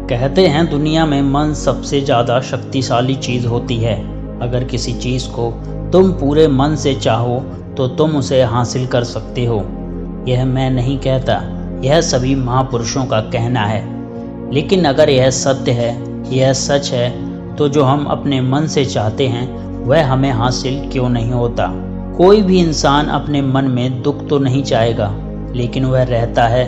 कहते हैं दुनिया में मन सबसे ज़्यादा शक्तिशाली चीज़ होती है। अगर किसी चीज़ को तुम पूरे मन से चाहो तो तुम उसे हासिल कर सकते हो। यह मैं नहीं कहता, यह सभी महापुरुषों का कहना है। लेकिन अगर यह सत्य है, यह सच है, तो जो हम अपने मन से चाहते हैं वह हमें हासिल क्यों नहीं होता। कोई भी इंसान अपने मन में दुख तो नहीं चाहेगा, लेकिन वह रहता है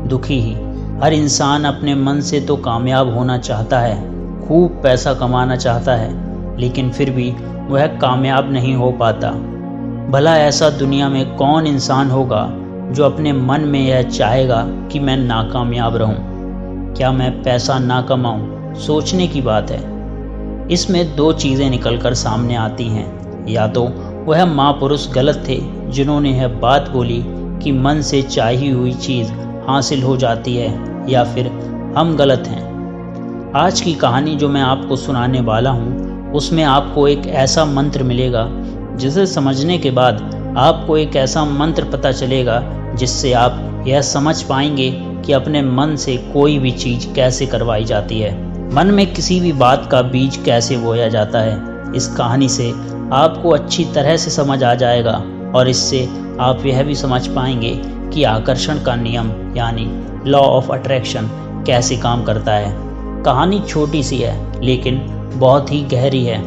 दुखी ही। हर इंसान अपने मन से तो कामयाब होना चाहता है, खूब पैसा कमाना चाहता है, लेकिन फिर भी वह कामयाब नहीं हो पाता। भला ऐसा दुनिया में कौन इंसान होगा जो अपने मन में यह चाहेगा कि मैं नाकामयाब रहूं? क्या मैं पैसा ना कमाऊं? सोचने की बात है। इसमें दो चीज़ें निकलकर सामने आती हैं। या तो वह महापुरुष गलत थे जिन्होंने यह बात बोली कि मन से चाही हुई चीज़ हासिल हो जाती है, या फिर हम गलत हैं। आज की कहानी जो मैं आपको सुनाने वाला हूँ उसमें आपको एक ऐसा मंत्र मिलेगा जिसे समझने के बाद आपको एक ऐसा मंत्र पता चलेगा जिससे आप यह समझ पाएंगे कि अपने मन से कोई भी चीज़ कैसे करवाई जाती है। मन में किसी भी बात का बीज कैसे बोया जाता है, इस कहानी से आपको अच्छी तरह से समझ आ जाएगा और इससे आप यह भी समझ पाएंगे कि आकर्षण का नियम यानी लॉ ऑफ अट्रैक्शन कैसे काम करता है। कहानी छोटी सी है लेकिन बहुत ही गहरी है।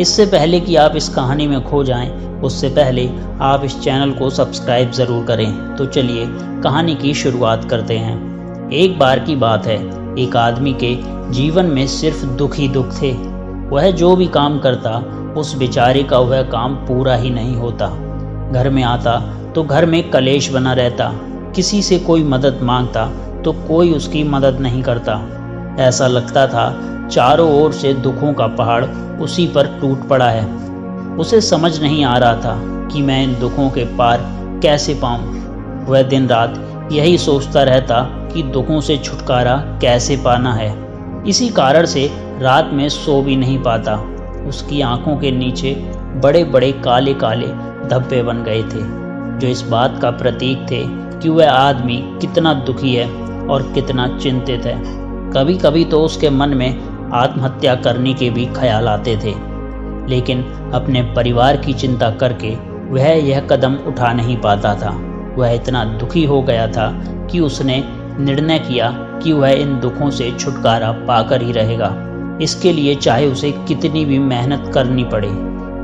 इससे पहले कि आप इस कहानी में खो जाएं, उससे पहले आप इस चैनल को सब्सक्राइब ज़रूर करें। तो चलिए कहानी की शुरुआत करते हैं। एक बार की बात है, एक आदमी के जीवन में सिर्फ दुख ही दुख थे। वह जो भी काम करता उस बेचारे का वह काम पूरा ही नहीं होता। घर में आता तो घर में कलेश बना रहता। किसी से कोई मदद मांगता तो कोई उसकी मदद नहीं करता। ऐसा लगता था चारों ओर से दुखों का पहाड़ उसी पर टूट पड़ा है। उसे समझ नहीं आ रहा था कि मैं इन दुखों के पार कैसे पाऊं। वह दिन रात यही सोचता रहता कि दुखों से छुटकारा कैसे पाना है। इसी कारण से रात में सो भी नहीं पाता। उसकी आंखों के नीचे बड़े बड़े काले काले धब्बे बन गए थे, जो इस बात का प्रतीक थे कि वह आदमी कितना दुखी है और कितना चिंतित है। कभी कभी तो उसके मन में आत्महत्या करने के भी ख्याल आते थे, लेकिन अपने परिवार की चिंता करके वह यह कदम उठा नहीं पाता था। वह इतना दुखी हो गया था कि उसने निर्णय किया कि वह इन दुखों से छुटकारा पाकर ही रहेगा। इसके लिए चाहे उसे कितनी भी मेहनत करनी पड़े,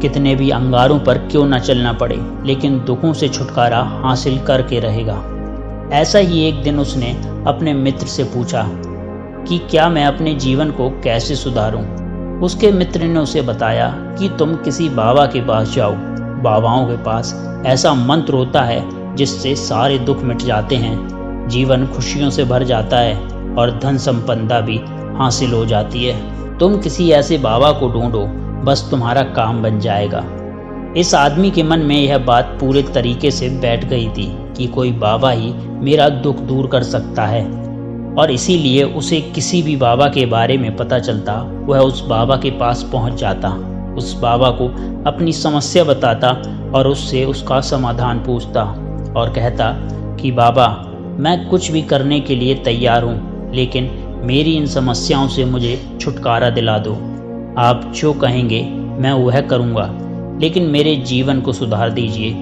कितने भी अंगारों पर क्यों न चलना पड़े, लेकिन दुखों से छुटकारा हासिल करके रहेगा। ऐसा ही एक दिन उसने अपने मित्र से पूछा कि क्या मैं अपने जीवन को कैसे सुधारूं। उसके मित्र ने उसे बताया कि तुम किसी बाबा के पास जाओ। बाबाओं के पास ऐसा मंत्र होता है जिससे सारे दुख मिट जाते हैं, जीवन खुशियों से भर जाता है और धन संपदा भी हासिल हो जाती है। तुम किसी ऐसे बाबा को ढूंढो, बस तुम्हारा काम बन जाएगा। इस आदमी के मन में यह बात पूरे तरीके से बैठ गई थी कि कोई बाबा ही मेरा दुख दूर कर सकता है, और इसीलिए उसे किसी भी बाबा के बारे में पता चलता वह उस बाबा के पास पहुंच जाता, उस बाबा को अपनी समस्या बताता और उससे उसका समाधान पूछता और कहता कि बाबा, मैं कुछ भी करने के लिए तैयार हूँ, लेकिन मेरी इन समस्याओं से मुझे छुटकारा दिला दो। आप जो कहेंगे मैं वह करूँगा, लेकिन मेरे जीवन को सुधार दीजिए।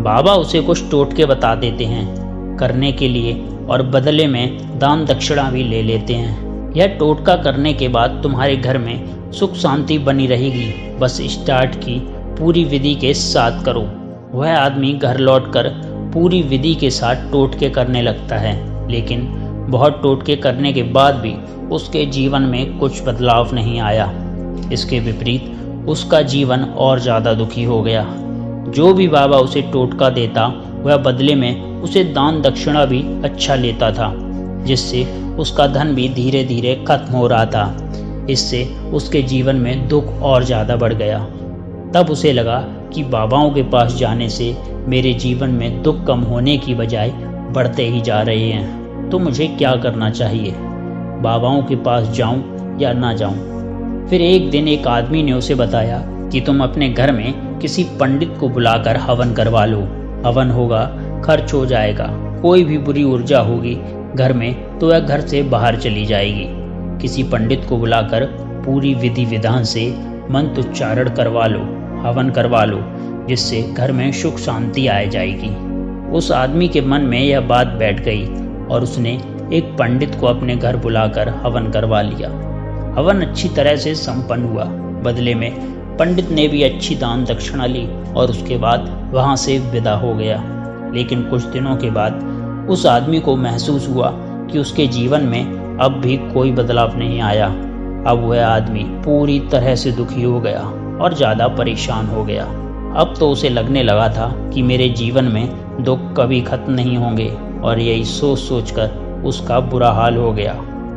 बाबा उसे कुछ टोटके बता देते हैं करने के लिए और बदले में दान दक्षिणा भी ले लेते हैं। यह टोटका करने के बाद तुम्हारे घर में सुख शांति बनी रहेगी, बस स्टार्ट की पूरी विधि के साथ करो। वह आदमी घर लौटकर पूरी विधि के साथ टोटके करने लगता है, लेकिन बहुत टोटके करने के बाद भी उसके जीवन में कुछ बदलाव नहीं आया। इसके विपरीत उसका जीवन और ज़्यादा दुखी हो गया। जो भी बाबा उसे टोटका देता वह बदले में उसे दान दक्षिणा भी अच्छा लेता था, जिससे उसका धन भी धीरे धीरे खत्म हो रहा था। इससे उसके जीवन में दुख और ज़्यादा बढ़ गया। तब उसे लगा कि बाबाओं के पास जाने से मेरे जीवन में दुख कम होने की बजाय बढ़ते ही जा रहे हैं। तो मुझे क्या करना चाहिए? बाबाओं के पास जाऊं या ना जाऊं? फिर एक दिन एक आदमी ने उसे बताया कि तुम अपने घर में किसी पंडित को बुलाकर हवन करवा लो। हवन होगा, खर्च हो जाएगा, कोई भी बुरी ऊर्जा होगी घर में तो वह घर से बाहर चली जाएगी। किसी पंडित को बुलाकर पूरी विधि विधान से मंत्र उच्चारण करवा लो, हवन करवा लो, जिससे घर में सुख शांति आ जाएगी। उस आदमी के मन में यह बात बैठ गई और उसने एक पंडित को अपने घर बुलाकर हवन करवा लिया। हवन अच्छी तरह से संपन्न हुआ। बदले में पंडित ने भी अच्छी दान दक्षिणा ली और उसके बाद वहाँ से विदा हो गया। लेकिन कुछ दिनों के बाद उस आदमी को महसूस हुआ कि उसके जीवन में अब भी कोई बदलाव नहीं आया। अब वह आदमी पूरी तरह से दुखी हो गया और ज़्यादा परेशान हो गया। अब तो उसे लगने लगा था कि मेरे जीवन में दुख कभी खत्म नहीं होंगे, और यही सोच सोचकर उसका बुरा हाल हो गया।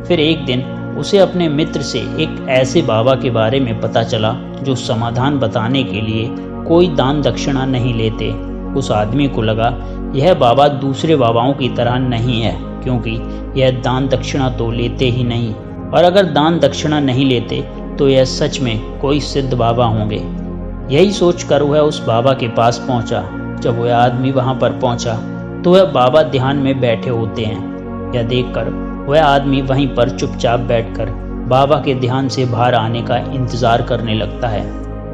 फिर एक दिन उसे अपने मित्र से एक ऐसे बाबा के बारे में पता चला जो समाधान बताने के लिए कोई दान दक्षिणा नहीं लेते। उस आदमी को लगा यह बाबा दूसरे बाबाओं की तरह नहीं है, क्योंकि यह दान दक्षिणा तो लेते ही नहीं, और अगर दान दक्षिणा नहीं लेते तो यह सच में कोई सिद्ध बाबा होंगे। यही सोचकर वह उस बाबा के पास पहुंचा। जब वह आदमी वहां पर पहुंचा तो वह बाबा ध्यान में बैठे होते हैं। यह देखकर वह आदमी वहीं पर चुपचाप बैठकर बाबा के ध्यान से बाहर आने का इंतजार करने लगता है।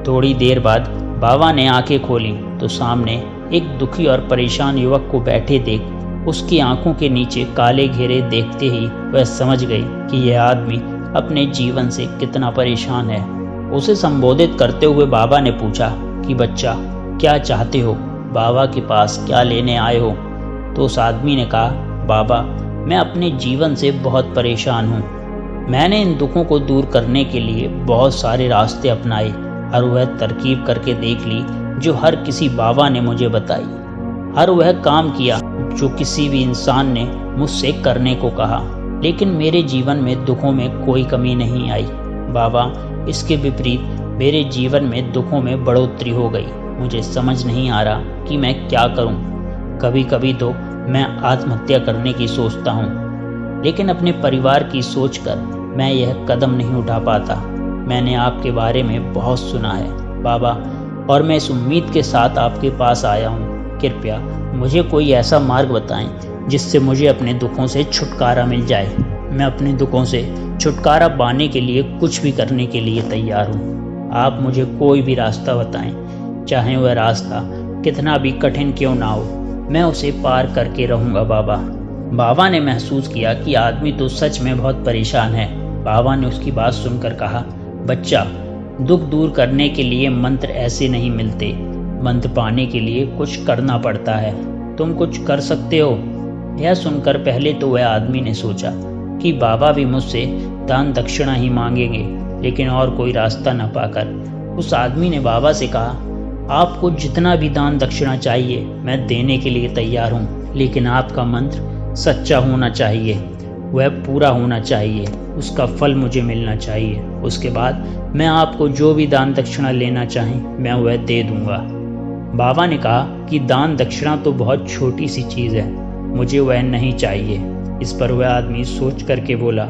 थोड़ी देर बाद बाबा ने आंखें खोली तो सामने एक दुखी और परेशान युवक को बैठे देख उसकी आंखों के नीचे काले घेरे देखते ही वह समझ गई कि यह आदमी अपने जीवन से कितना परेशान है। उसे संबोधित करते हुए बाबा ने पूछा कि बच्चा, क्या चाहते हो? बाबा के पास क्या लेने आए हो? तो उस आदमी ने कहा, बाबा, मैं अपने जीवन से बहुत परेशान हूँ। मैंने इन दुखों को दूर करने के लिए बहुत सारे रास्ते अपनाए और वह तरकीब करके देख ली जो हर किसी बाबा ने मुझे बताई। हर वह काम किया जो किसी भी इंसान ने मुझसे करने को कहा, लेकिन मेरे जीवन में दुखों में कोई कमी नहीं आई। बाबा, इसके विपरीत मेरे जीवन में दुखों में बढ़ोतरी हो गई। मुझे समझ नहीं आ रहा कि मैं क्या करूं। कभी कभी तो मैं आत्महत्या करने की सोचता हूं, लेकिन अपने परिवार की सोचकर मैं यह कदम नहीं उठा पाता। मैंने आपके बारे में बहुत सुना है बाबा, और मैं इस उम्मीद के साथ आपके पास आया हूँ। कृपया मुझे कोई ऐसा मार्ग बताएं जिससे मुझे अपने दुखों से छुटकारा मिल जाए। मैं अपने दुखों से छुटकारा पाने के लिए कुछ भी करने के लिए तैयार हूँ। आप मुझे कोई भी रास्ता बताएं, चाहे वह रास्ता कितना भी कठिन क्यों ना हो, मैं उसे पार करके रहूँगा बाबा। बाबा ने महसूस किया कि आदमी तो सच में बहुत परेशान है। बाबा ने उसकी बात सुनकर कहा, बच्चा, दुख दूर करने के लिए मंत्र ऐसे नहीं मिलते। मंत्र पाने के लिए कुछ करना पड़ता है। तुम कुछ कर सकते हो। यह सुनकर पहले तो वह आदमी ने सोचा कि बाबा भी मुझसे दान दक्षिणा ही मांगेंगे, लेकिन और कोई रास्ता न पाकर उस आदमी ने बाबा से कहा, आपको जितना भी दान दक्षिणा चाहिए मैं देने के लिए तैयार हूँ, लेकिन आपका मंत्र सच्चा होना चाहिए, वह पूरा होना चाहिए, उसका फल मुझे मिलना चाहिए। उसके बाद मैं आपको जो भी दान दक्षिणा लेना चाहें मैं वह दे दूंगा। बाबा ने कहा कि दान दक्षिणा तो बहुत छोटी सी चीज़ है, मुझे वह नहीं चाहिए। इस पर वह आदमी सोच करके बोला,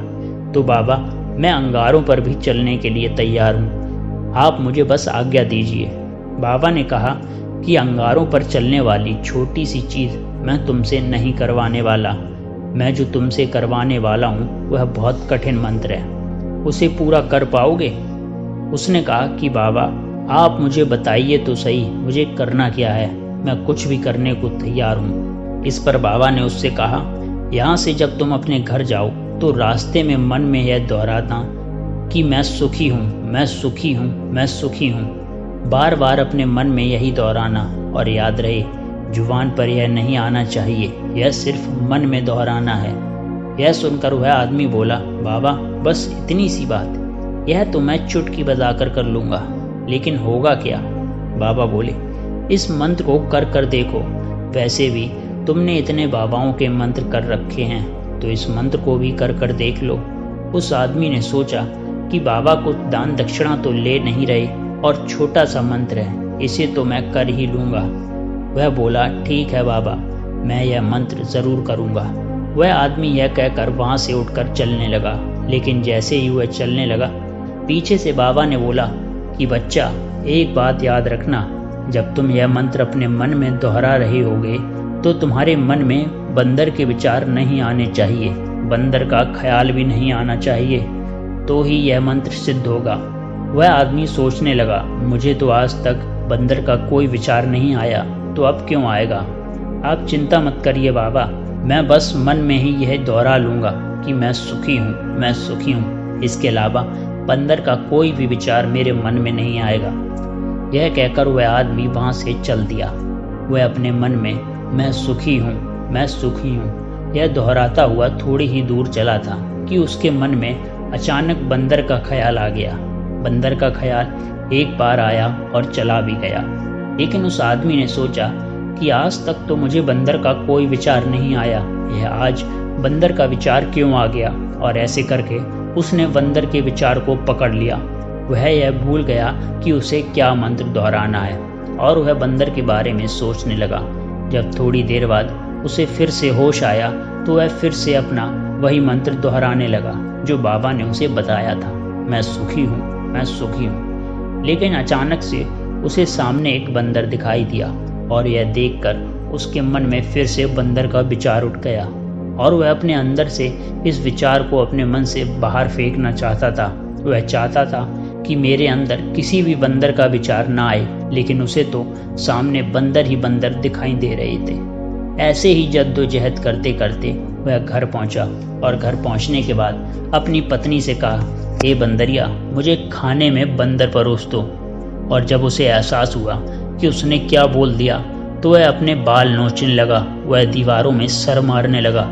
तो बाबा, मैं अंगारों पर भी चलने के लिए तैयार हूँ, आप मुझे बस आज्ञा दीजिए। बाबा ने कहा कि अंगारों पर चलने वाली छोटी सी चीज़ मैं तुमसे नहीं करवाने वाला। मैं जो तुमसे करवाने वाला हूँ वह बहुत कठिन मंत्र है, उसे पूरा कर पाओगे? उसने कहा कि बाबा, आप मुझे बताइए तो सही, मुझे करना क्या है, मैं कुछ भी करने को तैयार हूँ। इस पर बाबा ने उससे कहा, यहाँ से जब तुम अपने घर जाओ तो रास्ते में मन में यह दोहराना कि मैं सुखी हूँ, मैं सुखी हूँ, मैं सुखी हूँ। बार बार अपने मन में यही दोहराना, और याद रहे जुबान पर यह नहीं आना चाहिए, यह सिर्फ मन में दोहराना है। यह सुनकर वह आदमी बोला, बाबा, बस इतनी सी बात, यह तो मैं चुटकी बजाकर कर लूँगा, लेकिन होगा क्या? बाबा बोले, इस मंत्र को कर कर देखो। वैसे भी तुमने इतने बाबाओं के मंत्र कर रखे हैं, तो इस मंत्र को भी कर कर देख लो। उस आदमी ने सोचा कि बाबा को दान दक्षिणा तो ले नहीं रहे और छोटा सा मंत्र है, इसे तो मैं कर ही लूँगा। वह बोला, ठीक है बाबा, मैं यह मंत्र ज़रूर करूँगा। वह आदमी यह कहकर वहाँ से उठकर चलने लगा, लेकिन जैसे ही वह चलने लगा पीछे से बाबा ने बोला कि बच्चा, एक बात याद रखना, जब तुम यह मंत्र अपने मन में दोहरा रहे होगे तो तुम्हारे मन में बंदर के विचार नहीं आने चाहिए, बंदर का ख्याल भी नहीं आना चाहिए। तो ही यह मंत्र सिद्ध होगा। वह आदमी सोचने लगा, मुझे तो आज तक बंदर का कोई विचार नहीं आया, तो अब क्यों आएगा। आप चिंता मत करिए बाबा, मैं बस मन में ही यह दोहरा लूँगा कि मैं सुखी हूँ, मैं सुखी हूँ। इसके अलावा बंदर का कोई भी विचार मेरे मन में नहीं आएगा। यह कहकर वह आदमी वहाँ से चल दिया। वह अपने मन में मैं सुखी हूँ, मैं सुखी हूँ यह दोहराता हुआ थोड़ी ही दूर चला था कि उसके मन में अचानक बंदर का ख्याल आ गया। बंदर का ख्याल एक बार आया और चला भी गया, लेकिन उस आदमी ने सोचा कि आज तक तो मुझे बंदर का कोई विचार नहीं आया, यह आज बंदर का विचार क्यों आ गया। और ऐसे करके उसने बंदर के विचार को पकड़ लिया। वह यह भूल गया कि उसे क्या मंत्र दोहराना है और वह बंदर के बारे में सोचने लगा। जब थोड़ी देर बाद उसे फिर से होश आया तो वह फिर से अपना वही मंत्र दोहराने लगा जो बाबा ने उसे बताया था, मैं सुखी हूँ, मैं सुखी हूँ। लेकिन अचानक से उसे सामने एक बंदर दिखाई दिया और यह देखकर उसके मन में फिर से बंदर का विचार उठ गया और वह अपने अंदर से इस विचार को अपने मन से बाहर फेंकना चाहता था। वह चाहता था कि मेरे अंदर किसी भी बंदर का विचार ना आए, लेकिन उसे तो सामने बंदर ही बंदर दिखाई दे रहे थे। ऐसे ही जद्दोजहद करते करते वह घर पहुंचा और घर पहुंचने के बाद अपनी पत्नी से कहा, हे बंदरिया, मुझे खाने में बंदर परोस दो। और जब उसे एहसास हुआ कि उसने क्या बोल दिया तो वह अपने बाल नोचने लगा। वह दीवारों में सर मारने लगा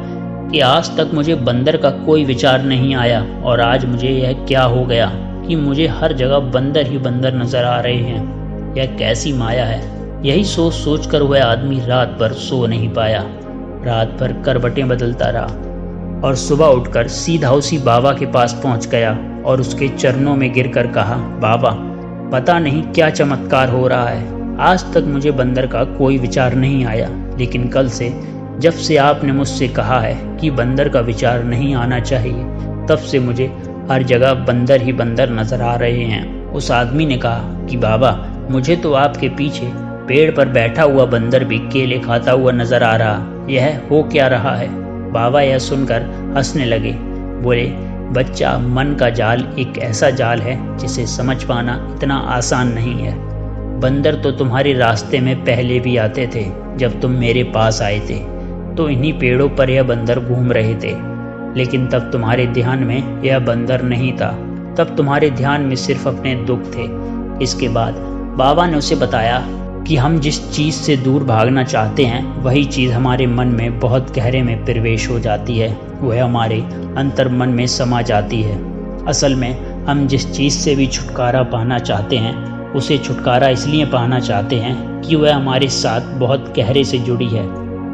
कि आज तक मुझे बंदर का कोई विचार नहीं आया और आज मुझे यह क्या हो गया कि मुझे हर जगह बंदर ही बंदर नजर आ रहे हैं। यह कैसी माया है। यही सोच सोच कर वह आदमी रात भर सो नहीं पाया। रात भर करवटें बदलता रहा और सुबह उठकर सीधा उसी बाबा के पास पहुंच गया और उसके चरणों में गिरकर कहा, बाबा, पता नहीं क्या चमत्कार हो रहा है। आज तक मुझे बंदर का कोई विचार नहीं आया, लेकिन कल से जब से आपने मुझसे कहा है कि बंदर का विचार नहीं आना चाहिए, तब से मुझे हर जगह बंदर ही बंदर नजर आ रहे हैं। उस आदमी ने कहा कि बाबा, मुझे तो आपके पीछे पेड़ पर बैठा हुआ बंदर भी केले खाता हुआ नजर आ रहा, यह हो क्या रहा है। बाबा यह सुनकर हंसने लगे। बोले, बच्चा, मन का जाल एक ऐसा जाल है जिसे समझ पाना इतना आसान नहीं है। बंदर तो तुम्हारे रास्ते में पहले भी आते थे। जब तुम मेरे पास आए थे तो इन्हीं पेड़ों पर यह बंदर घूम रहे थे, लेकिन तब तुम्हारे ध्यान में यह बंदर नहीं था। तब तुम्हारे ध्यान में सिर्फ अपने दुख थे। इसके बाद बाबा ने उसे बताया कि हम जिस चीज़ से दूर भागना चाहते हैं वही चीज़ हमारे मन में बहुत गहरे में प्रवेश हो जाती है, वह हमारे अंतर मन में समा जाती है। असल में हम जिस चीज़ से भी छुटकारा पाना चाहते हैं उसे छुटकारा इसलिए पाना चाहते हैं कि वह हमारे साथ बहुत गहरे से जुड़ी है,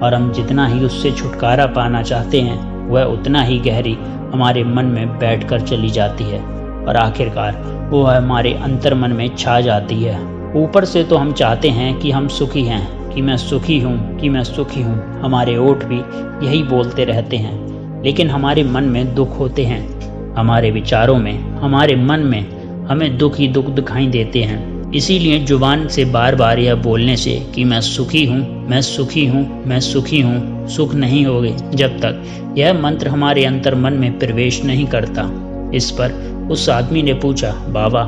और हम जितना ही उससे छुटकारा पाना चाहते हैं वह उतना ही गहरी हमारे मन में बैठकर चली जाती है और आखिरकार वह हमारे अंतर मन में छा जाती है। ऊपर से तो हम चाहते हैं कि हम सुखी हैं, कि मैं सुखी हूँ, कि मैं सुखी हूँ। हमारे ओठ भी यही बोलते रहते हैं, लेकिन हमारे मन में दुख होते हैं। हमारे विचारों में, हमारे मन में हमें दुख ही दुख दिखाई देते हैं। इसीलिए जुबान से बार बार यह बोलने से कि मैं सुखी हूँ, मैं सुखी हूँ, मैं सुखी हूँ, सुख नहीं होगे जब तक यह मंत्र हमारे अंतर मन में प्रवेश नहीं करता। इस पर उस आदमी ने पूछा, बाबा,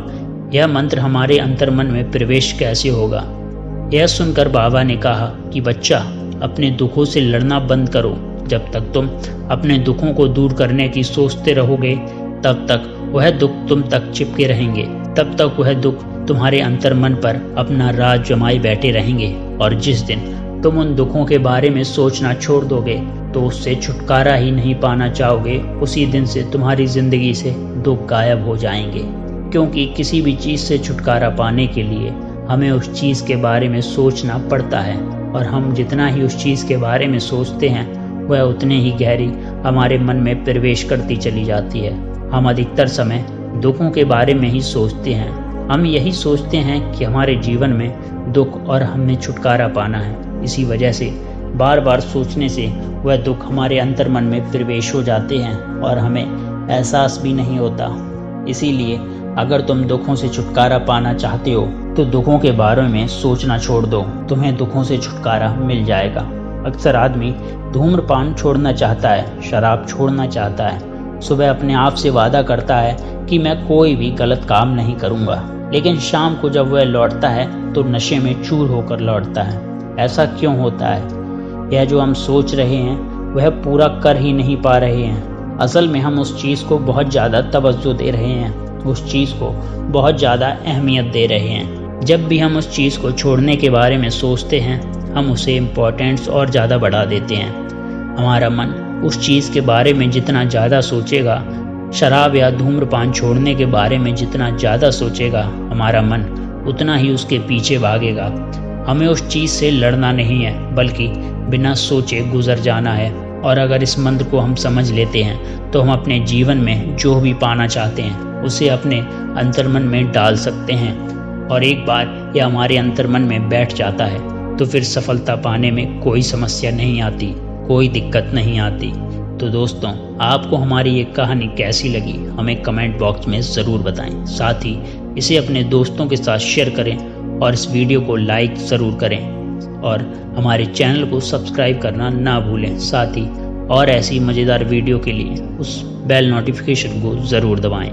यह मंत्र हमारे अंतर मन में प्रवेश कैसे होगा। यह सुनकर बाबा ने कहा कि बच्चा, अपने दुखों से लड़ना बंद करो। जब तक तुम अपने दुखों को दूर करने की सोचते रहोगे तब तक वह दुख तुम तक चिपके रहेंगे, तब तक वह दुख तुम्हारे अंतर मन पर अपना राज जमाए बैठे रहेंगे। और जिस दिन तुम उन दुखों के बारे में सोचना छोड़ दोगे तो उससे छुटकारा ही नहीं पाना चाहोगे, उसी दिन से तुम्हारी जिंदगी से दुख गायब हो जाएंगे। क्योंकि किसी भी चीज़ से छुटकारा पाने के लिए हमें उस चीज़ के बारे में सोचना पड़ता है, और हम जितना ही उस चीज़ के बारे में सोचते हैं वह उतने ही गहरी हमारे मन में प्रवेश करती चली जाती है। हम अधिकतर समय दुखों के बारे में ही सोचते हैं। हम यही सोचते हैं कि हमारे जीवन में दुख और हमें छुटकारा पाना है। इसी वजह से बार बार सोचने से वह दुख हमारे अंतर मन में प्रवेश हो जाते हैं और हमें एहसास भी नहीं होता। इसीलिए अगर तुम दुखों से छुटकारा पाना चाहते हो तो दुखों के बारे में सोचना छोड़ दो, तुम्हें दुखों से छुटकारा मिल जाएगा। अक्सर आदमी धूम्रपान छोड़ना चाहता है, शराब छोड़ना चाहता है, सुबह अपने आप से वादा करता है कि मैं कोई भी गलत काम नहीं करूँगा, लेकिन शाम को जब वह लौटता है तो नशे में चूर होकर लौटता है। ऐसा क्यों होता है? यह जो हम सोच रहे हैं वह पूरा कर ही नहीं पा रहे हैं। असल में हम उस चीज़ को बहुत ज़्यादा तवज्जो दे रहे हैं, उस चीज़ को बहुत ज़्यादा अहमियत दे रहे हैं। जब भी हम उस चीज़ को छोड़ने के बारे में सोचते हैं हम उसे इम्पोर्टेंस और ज़्यादा बढ़ा देते हैं। हमारा मन उस चीज़ के बारे में जितना ज़्यादा सोचेगा, शराब या धूम्रपान छोड़ने के बारे में जितना ज़्यादा सोचेगा, हमारा मन उतना ही उसके पीछे भागेगा। हमें उस चीज़ से लड़ना नहीं है, बल्कि बिना सोचे गुजर जाना है। और अगर इस मंत्र को हम समझ लेते हैं तो हम अपने जीवन में जो भी पाना चाहते हैं उसे अपने अंतर्मन में डाल सकते हैं। और एक बार यह हमारे अंतर्मन में बैठ जाता है तो फिर सफलता पाने में कोई समस्या नहीं आती, कोई दिक्कत नहीं आती। तो दोस्तों, आपको हमारी ये कहानी कैसी लगी हमें कमेंट बॉक्स में ज़रूर बताएं। साथ ही इसे अपने दोस्तों के साथ शेयर करें और इस वीडियो को लाइक ज़रूर करें और हमारे चैनल को सब्सक्राइब करना ना भूलें। साथ ही और ऐसी मज़ेदार वीडियो के लिए उस बेल नोटिफिकेशन को ज़रूर दबाएं।